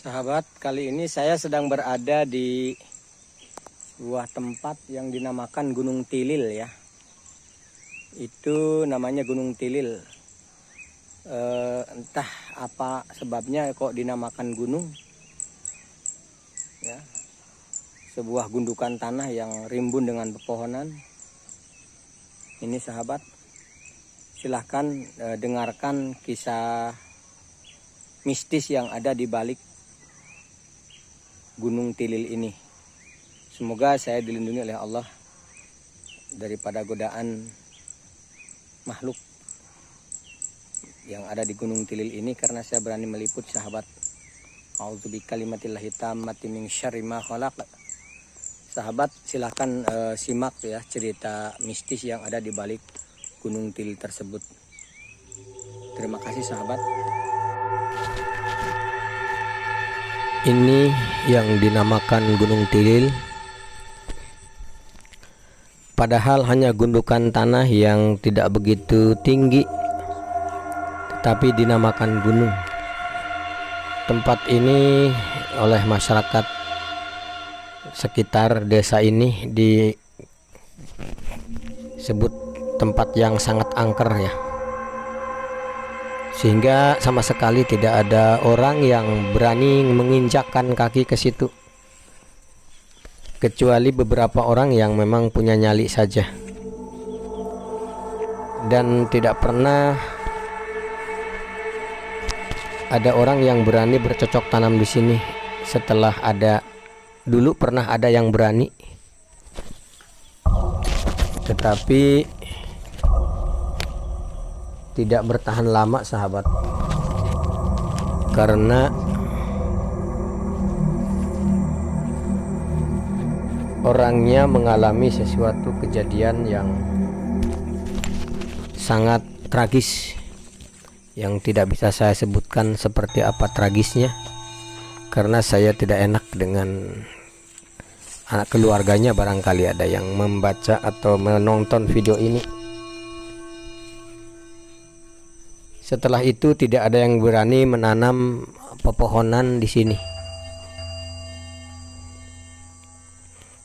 Sahabat, kali ini saya sedang berada di sebuah tempat yang dinamakan Gunung Tilil ya. Itu namanya Gunung Tilil. Entah apa sebabnya kok dinamakan gunung. Ya. Sebuah gundukan tanah yang rimbun dengan pepohonan. Ini sahabat, silahkan dengarkan kisah mistis yang ada di balik Gunung Tilil ini. Semoga saya dilindungi oleh Allah daripada godaan makhluk yang ada di Gunung Tilil ini, karena saya berani meliput sahabat. A'udzu bikalimatillahi tammati min syarri ma khalaq. Sahabat, silahkan simak ya cerita mistis yang ada di balik Gunung Tilil tersebut. Terima kasih sahabat. Ini yang dinamakan Gunung Tilil, padahal hanya gundukan tanah yang tidak begitu tinggi, tetapi dinamakan gunung. Tempat ini oleh masyarakat sekitar desa ini disebut tempat yang sangat angker ya, sehingga sama sekali tidak ada orang yang berani menginjakkan kaki ke situ, kecuali beberapa orang yang memang punya nyali saja. Dan tidak pernah ada orang yang berani bercocok tanam di sini. Setelah ada, dulu pernah ada yang berani, tetapi tidak bertahan lama sahabat, karena orangnya mengalami sesuatu kejadian yang sangat tragis, yang tidak bisa saya sebutkan seperti apa tragisnya, karena saya tidak enak dengan anak keluarganya. Barangkali ada yang membaca atau menonton video ini. Setelah itu tidak ada yang berani menanam pepohonan di sini.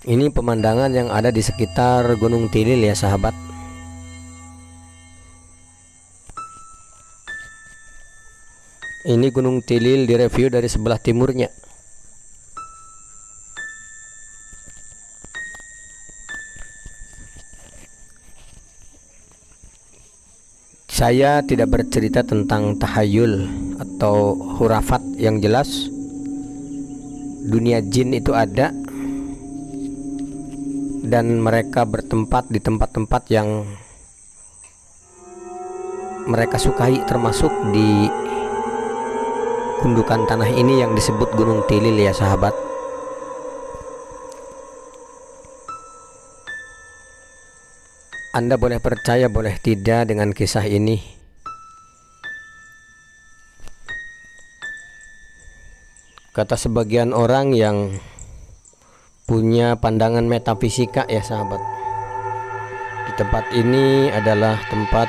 Ini pemandangan yang ada di sekitar Gunung Tilil ya sahabat. Ini Gunung Tilil direview dari sebelah timurnya. Saya tidak bercerita tentang tahayul atau hurafat, yang jelas dunia jin itu ada, dan mereka bertempat di tempat-tempat yang mereka sukai, termasuk di gundukan tanah ini yang disebut Gunung Tilil ya sahabat. Anda boleh percaya boleh tidak dengan kisah ini. Kata sebagian orang yang punya pandangan metafisika ya sahabat, di tempat ini adalah tempat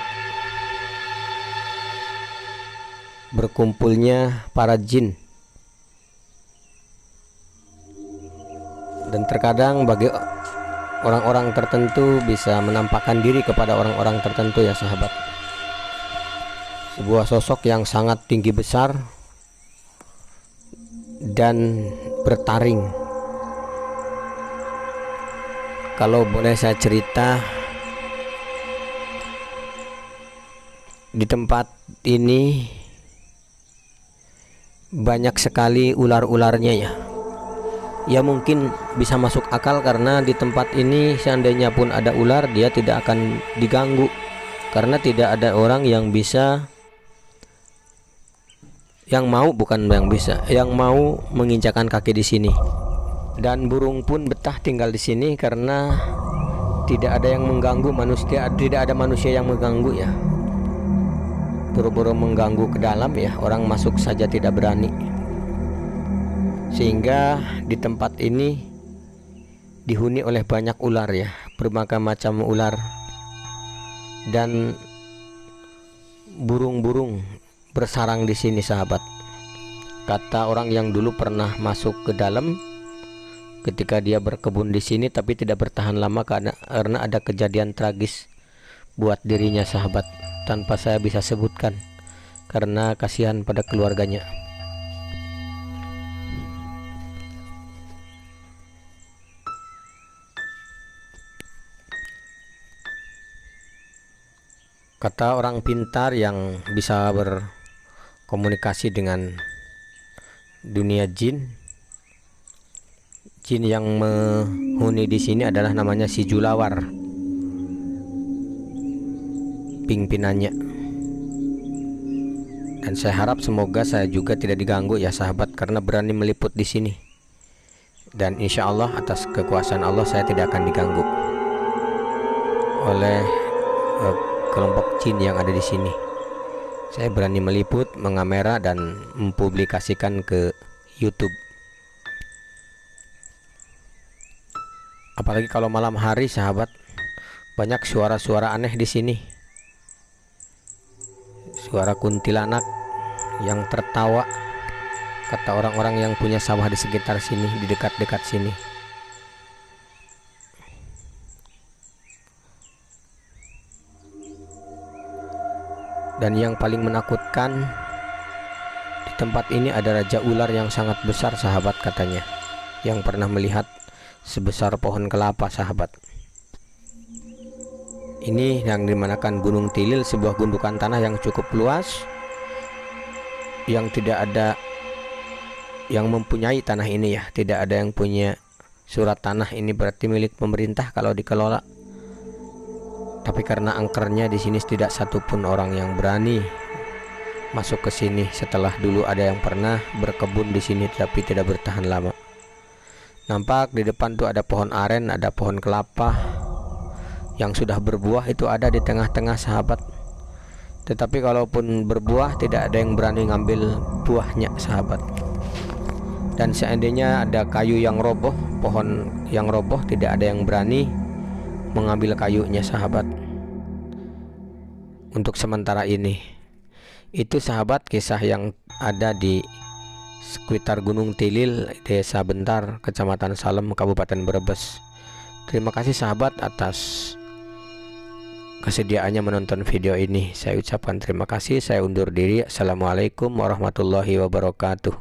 berkumpulnya para jin. Dan terkadang bagi orang-orang tertentu bisa menampakkan diri kepada orang-orang tertentu ya sahabat. Sebuah sosok yang sangat tinggi besar dan bertaring. Kalau boleh saya cerita, di tempat ini banyak sekali ular-ularnya ya. Ya mungkin bisa masuk akal, karena di tempat ini seandainya pun ada ular, dia tidak akan diganggu, karena tidak ada orang yang bisa, yang mau menginjakan kaki di sini. Dan burung pun betah tinggal di sini karena tidak ada yang mengganggu manusia, tidak ada manusia yang mengganggu ya. Burung-burung mengganggu ke dalam ya, orang masuk saja tidak berani. Sehingga di tempat ini dihuni oleh banyak ular ya, berbagai macam ular dan burung-burung bersarang di sini sahabat. Kata orang yang dulu pernah masuk ke dalam ketika dia berkebun di sini, tapi tidak bertahan lama karena ada kejadian tragis buat dirinya sahabat, tanpa saya bisa sebutkan karena kasihan pada keluarganya. Kata orang pintar yang bisa berkomunikasi dengan dunia jin, jin yang menghuni di sini adalah namanya si Julawar, pimpinannya. Dan saya harap semoga saya juga tidak diganggu ya sahabat, karena berani meliput di sini. Dan insya Allah atas kekuasaan Allah saya tidak akan diganggu oleh kelompok jin yang ada di sini. Saya berani meliput, mengamera, dan mempublikasikan ke YouTube. Apalagi kalau malam hari sahabat, banyak suara-suara aneh di sini. Suara kuntilanak yang tertawa, kata orang-orang yang punya sawah di sekitar sini, di dekat-dekat sini. Dan yang paling menakutkan di tempat ini ada raja ular yang sangat besar sahabat, katanya, yang pernah melihat sebesar pohon kelapa sahabat. Ini yang dimanakan Gunung Tilil, sebuah gundukan tanah yang cukup luas, yang tidak ada yang mempunyai tanah ini ya, tidak ada yang punya surat tanah. Ini berarti milik pemerintah kalau dikelola. Tapi karena angkernya di sini tidak satupun orang yang berani masuk ke sini. Setelah dulu ada yang pernah berkebun di sini tapi tidak bertahan lama. Nampak di depan tuh ada pohon aren, ada pohon kelapa yang sudah berbuah, itu ada di tengah-tengah sahabat. Tetapi kalaupun berbuah tidak ada yang berani ngambil buahnya sahabat. Dan seandainya ada kayu yang roboh, pohon yang roboh, tidak ada yang berani mengambil kayunya sahabat. Untuk sementara ini itu sahabat kisah yang ada di sekitar Gunung Tilil, Desa Bentar, Kecamatan Salem, Kabupaten Brebes. Terima kasih sahabat atas kesediaannya menonton video ini. Saya ucapkan terima kasih. Saya undur diri. Assalamualaikum warahmatullahi wabarakatuh.